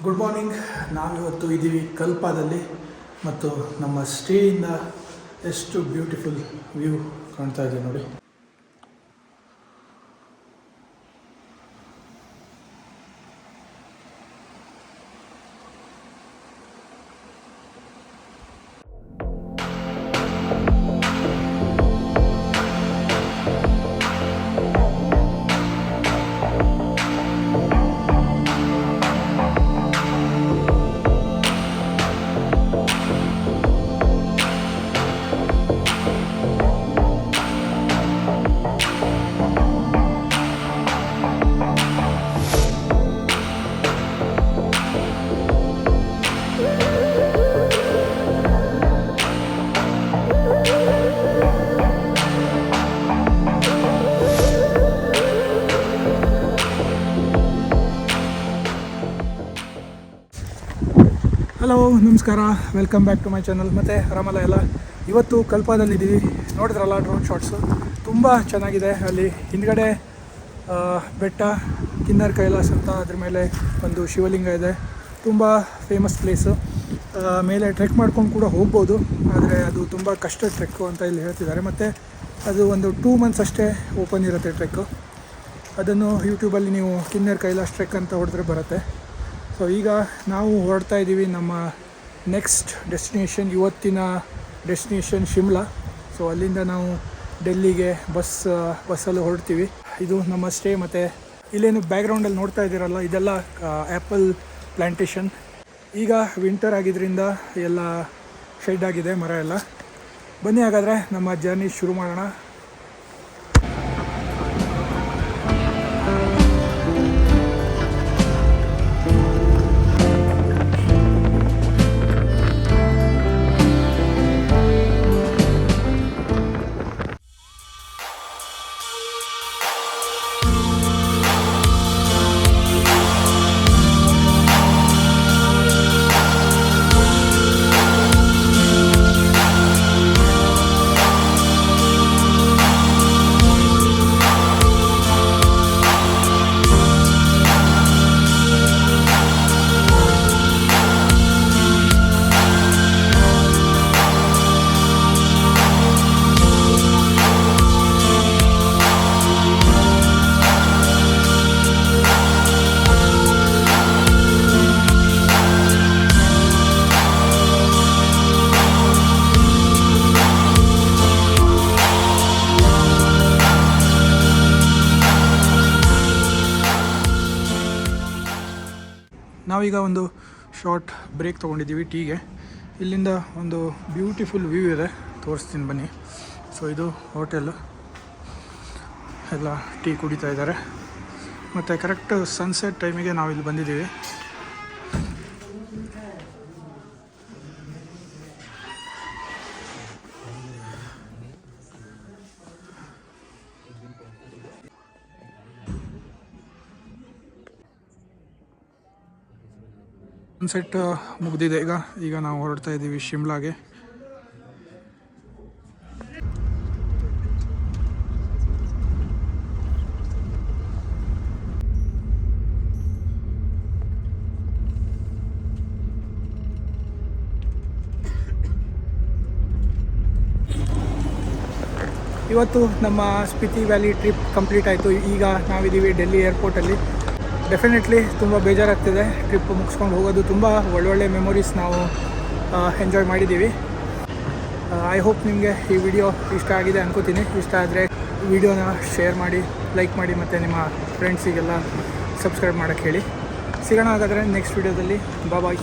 Good morning. ನಾವಿವತ್ತು ಇದ್ದೀವಿ ಕಲ್ಪಾದಲ್ಲಿ ಮತ್ತು ನಮ್ಮ ಸ್ಟೇಯಿಂದ ಎಷ್ಟು ಬ್ಯೂಟಿಫುಲ್ ವ್ಯೂ ಕಾಣ್ತಾ ಇದೆ ನೋಡಿ. ಹಲೋ, ನಮಸ್ಕಾರ, welcome back to my channel. ಮತ್ತು ಆರಾಮಲ್ಲ ಎಲ್ಲ. ಇವತ್ತು ಕಲ್ಪಾದಲ್ಲಿದ್ದೀವಿ. ನೋಡಿದ್ರಲ್ಲ ಡ್ರೋನ್ ಶಾಟ್ಸು ತುಂಬ ಚೆನ್ನಾಗಿದೆ. ಅಲ್ಲಿ ಹಿಂದ್ಗಡೆ ಬೆಟ್ಟ ಕಿನ್ನರ್ ಕೈಲಾಸ್ ಅಂತ, ಅದ್ರ ಮೇಲೆ ಒಂದು ಶಿವಲಿಂಗ ಇದೆ. ತುಂಬ ಫೇಮಸ್ ಪ್ಲೇಸು. ಮೇಲೆ ಟ್ರೆಕ್ ಮಾಡ್ಕೊಂಡು ಕೂಡ ಹೋಗ್ಬೋದು, ಆದರೆ ಅದು ತುಂಬ ಕಷ್ಟ ಟ್ರೆಕ್ಕು ಅಂತ ಇಲ್ಲಿ ಹೇಳ್ತಿದ್ದಾರೆ. ಮತ್ತು ಅದು ಒಂದು 2 months ಅಷ್ಟೇ ಓಪನ್ ಇರುತ್ತೆ ಟ್ರೆಕ್ಕು. ಅದನ್ನು ಯೂಟ್ಯೂಬಲ್ಲಿ ನೀವು ಕಿನ್ನರ್ ಕೈಲಾಸ್ ಟ್ರೆಕ್ ಅಂತ ಹೊಡೆದ್ರೆ ಬರುತ್ತೆ. ಸೊ ಈಗ ನಾವು ಹೊರಡ್ತಾ ಇದ್ದೀವಿ. ನಮ್ಮ ನೆಕ್ಸ್ಟ್ ಡೆಸ್ಟಿನೇಷನ್, ಇವತ್ತಿನ ಡೆಸ್ಟಿನೇಷನ್ ಶಿಮ್ಲಾ. ಸೊ ಅಲ್ಲಿಂದ ನಾವು ಡೆಲ್ಲಿಗೆ ಬಸ್ಸಲ್ಲಿ ಹೊರಡ್ತೀವಿ. ಇದು ನಮ್ಮ ಸ್ಟೇ. ಮತ್ತು ಇಲ್ಲೇನು ಬ್ಯಾಕ್ಗ್ರೌಂಡಲ್ಲಿ ನೋಡ್ತಾ ಇದ್ದೀರಲ್ಲ, ಇದೆಲ್ಲ ಆ್ಯಪಲ್ ಪ್ಲ್ಯಾಂಟೇಷನ್. ಈಗ ವಿಂಟರ್ ಆಗಿದ್ದರಿಂದ ಎಲ್ಲ ಶೆಡ್ ಆಗಿದೆ, ಮರ ಎಲ್ಲ. ಬನ್ನಿ ಹಾಗಾದರೆ ನಮ್ಮ ಜರ್ನಿ ಶುರು ಮಾಡೋಣ. ನಾವೀಗ ಒಂದು ಶಾರ್ಟ್ ಬ್ರೇಕ್ ತೊಗೊಂಡಿದ್ದೀವಿ ಟೀಗೆ. ಇಲ್ಲಿಂದ ಒಂದು ಬ್ಯೂಟಿಫುಲ್ ವ್ಯೂ ಇದೆ, ತೋರಿಸ್ತೀನಿ ಬನ್ನಿ. ಸೊ ಇದು ಹೋಟೆಲ್ಲು, ಎಲ್ಲ ಟೀ ಕುಡಿತಾ ಇದ್ದಾರೆ. ಮತ್ತು ಕರೆಕ್ಟ್ ಸನ್ಸೆಟ್ ಟೈಮಿಗೆ ನಾವು ಇಲ್ಲಿ ಬಂದಿದ್ದೀವಿ. ಸನ್ಸೆಟ್ ಮುಗಿದಿದೆ. ಈಗ ನಾವು ಹೊರಡ್ತಾ ಇದ್ದೀವಿ ಶಿಮ್ಲಾಗೆ. ಇವತ್ತು ನಮ್ಮ ಸ್ಪಿತಿ ವ್ಯಾಲಿ ಟ್ರಿಪ್ ಕಂಪ್ಲೀಟ್ ಆಯಿತು. ಈಗ ನಾವಿದ್ದೀವಿ ಡೆಲ್ಲಿ ಏರ್ಪೋರ್ಟಲ್ಲಿ. ಡೆಫಿನೆಟ್ಲಿ ತುಂಬ ಬೇಜಾರಾಗ್ತಿದೆ. ಟ್ರಿಪ್ ಮುಗಿಸ್ಕೊಂಡು ಹೋಗೋದು. ತುಂಬ ಒಳ್ಳೊಳ್ಳೆ ಮೆಮೊರೀಸ್ ನಾವು ಎಂಜಾಯ್ ಮಾಡಿದ್ದೀವಿ. ಐ ಹೋಪ್ ನಿಮಗೆ ಈ ವಿಡಿಯೋ ಇಷ್ಟ ಆಗಿದೆ ಅನ್ಕೋತೀನಿ. ಇಷ್ಟ ಆದರೆ ವಿಡಿಯೋನ ಶೇರ್ ಮಾಡಿ, ಲೈಕ್ ಮಾಡಿ, ಮತ್ತು ನಿಮ್ಮ ಫ್ರೆಂಡ್ಸಿಗೆಲ್ಲ ಸಬ್ಸ್ಕ್ರೈಬ್ ಮಾಡೋಕ್ಕೆ ಹೇಳಿ. ಸಿಗೋಣ ಹಾಗಾದರೆ ನೆಕ್ಸ್ಟ್ ವಿಡಿಯೋದಲ್ಲಿ. ಬಾಯ್.